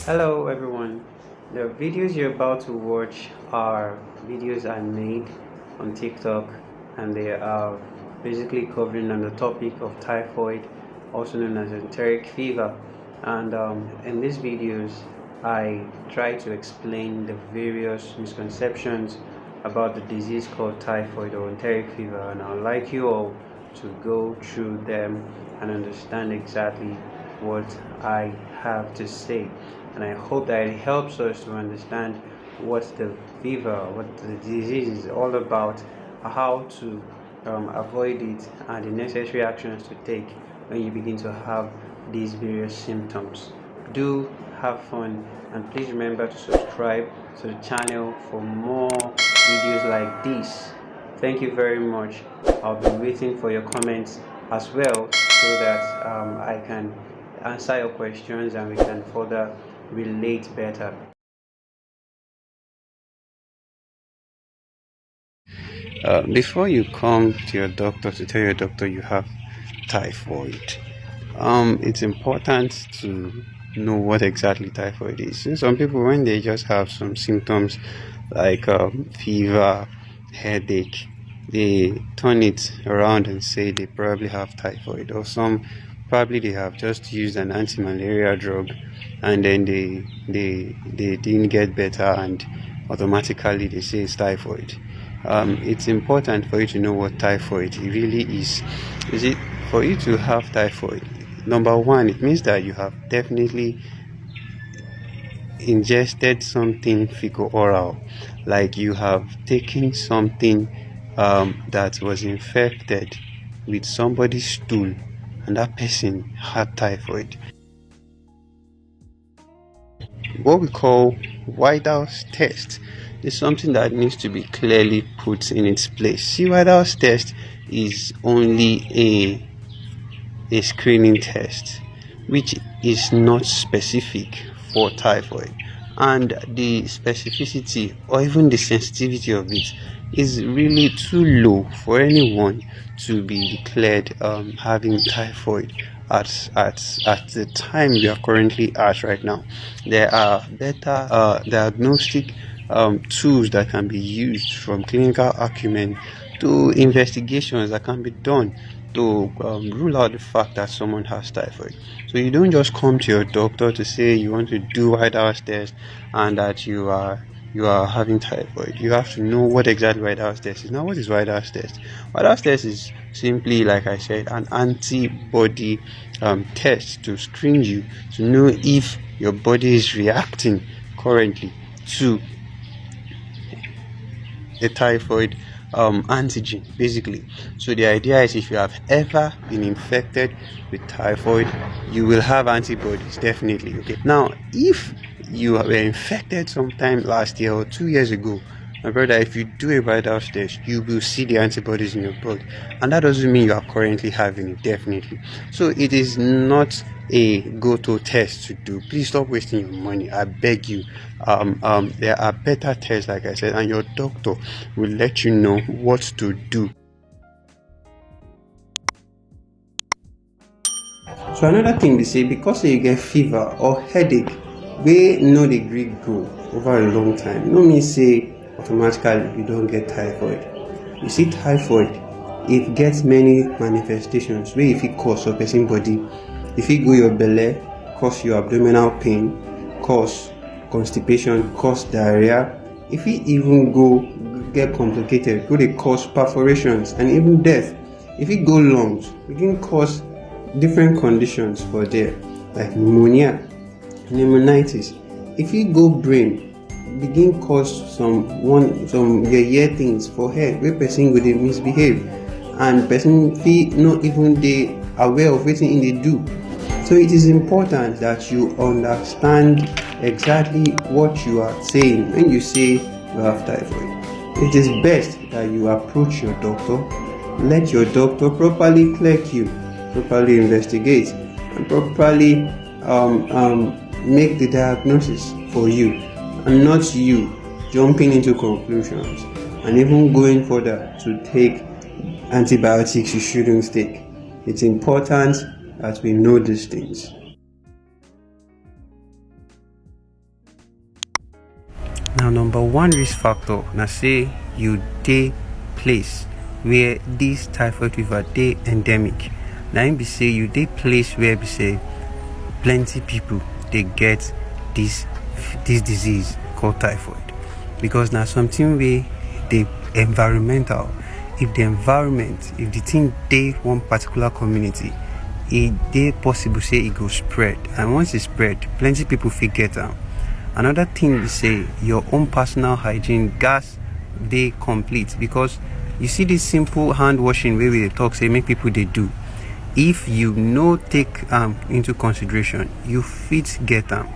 Hello everyone. The videos you're about to watch are videos I made on TikTok, and they are basically covering on the topic of typhoid, also known as enteric fever. And in these videos I try to explain the various misconceptions about the disease called typhoid or enteric fever, and I'd like you all to go through them and understand exactly what I have to say. And I hope that it helps us to understand what the fever, what the disease is all about, how to avoid it, and the necessary actions to take when you begin to have these various symptoms. Do have fun, and please remember to subscribe to the channel for more videos like this. Thank you very much. I'll be waiting for your comments as well, so that I can answer your questions and we can further relate better. Before you come to your doctor to tell your doctor you have typhoid, it's important to know what exactly typhoid is. So some people, when they just have some symptoms like fever, headache, they turn it around and say they probably have typhoid, or some probably they have just used an anti-malaria drug and then they didn't get better, and automatically they say it's typhoid. It's important for you to know what typhoid really is. Is it for you to have typhoid? Number one, it means that you have definitely ingested something fecal oral, like you have taken something that was infected with somebody's stool, and that person had typhoid. What we call Whitehouse test is something that needs to be clearly put in its place. See, Whitehouse test is only a screening test which is not specific for typhoid, and the specificity or even the sensitivity of it is really too low for anyone to be declared having typhoid at the time we are currently at right now. There are better diagnostic tools that can be used, from clinical acumen to investigations that can be done to rule out the fact that someone has typhoid. So you don't just come to your doctor to say you want to do White House test and that you are having typhoid. You have to know what exactly White House test is. Now, what is White House test? White House test is simply, like I said, an antibody test to screen you to know if your body is reacting currently to a typhoid antigen, basically. So the idea is, if you have ever been infected with typhoid, you will have antibodies, definitely. Okay, now if you were infected sometime last year or 2 years ago, my brother, if you do a vital test, you will see the antibodies in your blood, and that doesn't mean you are currently having it, definitely. So it is not a go-to test to do. Please stop wasting your money, I beg you. There are better tests, like I said, and your doctor will let you know what to do. So another thing they say, because you get fever or headache wey no dey gree go over a long time, no mean say automatically you don't get typhoid. You see, typhoid, it gets many manifestations wey e fit cause for person body. E fit go your belle, cause your abdominal pain, cause constipation, cause diarrhea. E fit even go get complicated, go dey cause perforations and even death. E fit go lungs, begin cause different conditions for there, like pneumonia, pneumonitis. E fit go brain, begin cause some yeye things for head wey person go dey misbehave, and person fit not even dey aware of wetin e dey do. So it is important that you understand exactly what you are saying when you say you have typhoid. It is best that you approach your doctor, let your doctor properly clear you, properly investigate, and properly make the diagnosis for you, and not you jumping into conclusions and even going further to take antibiotics you shouldn't take. It's important that we know these things. number one risk factor na say you dey place where this typhoid fever dey endemic. Na im be say you dey place where be say plenty people dey get this disease called typhoid, because na something wey dey environmental. If the thing dey one particular community, e dey possible say e go spread, and once e spread, plenty people fit get am. Another thing be say your own personal hygiene gats dey complete, because you see this simple hand washing wey we dey talk say make people dey do, if you no take into consideration, you fit get am.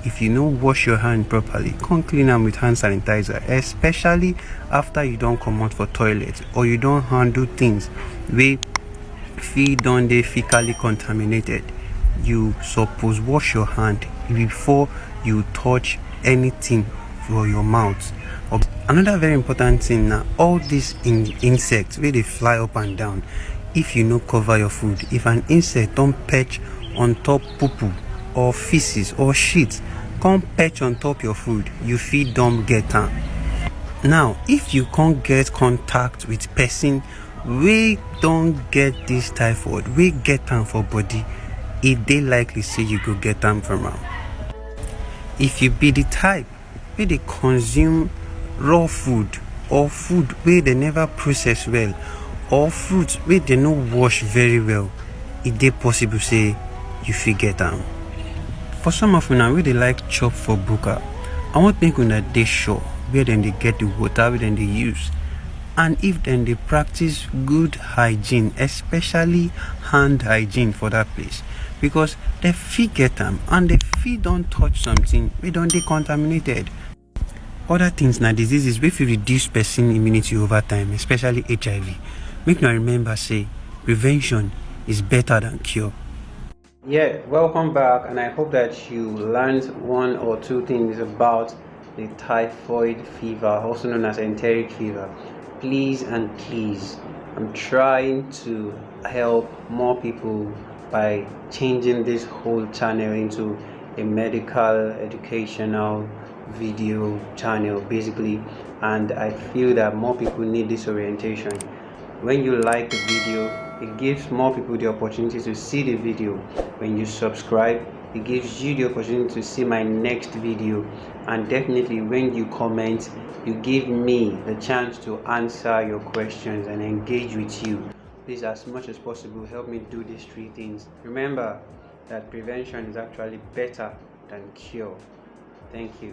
If you no wash your hand properly, come clean am with hand sanitizer, especially after you don comot for toilet or you don handle things wey fit don dey fecally contaminated. You suppose wash your hand before you touch anything for your mouth. Another very important thing na all these insects wey dey fly up and down. If you no cover your food, if an insect don perch on top poo or feces or shit come perch on top your food, you fit don get am. Now if you can't get contact with person wey don get this typhoid, wey get am for body, e dey likely say you go get am from am. If you be the type wey dey consume raw food or food wey they never process well, or fruit wey they no wash very well, e dey possible say you fit get am. For some of una wey dey like chop for buka, I want make una dey sure where dem dey get the water wey dem dey use, and if dem dey practice good hygiene, especially hand hygiene for that place, because dem fit get am and dem fit don touch something wey don dey contaminated. Other things na diseases wey fit reduce person immunity over time, especially HIV. Make una remember say prevention is better than cure. Yeah, welcome back, and I hope that you learned one or two things about the typhoid fever, also known as enteric fever. Please and please, I'm trying to help more people by changing this whole channel into a medical educational video channel basically, and I feel that more people need this orientation. When you like the video, it gives more people the opportunity to see the video. When you subscribe, it gives you the opportunity to see my next video, and definitely when you comment, you give me the chance to answer your questions and engage with you. Please, as much as possible, help me do these three things. Remember that prevention is actually better than cure. Thank you.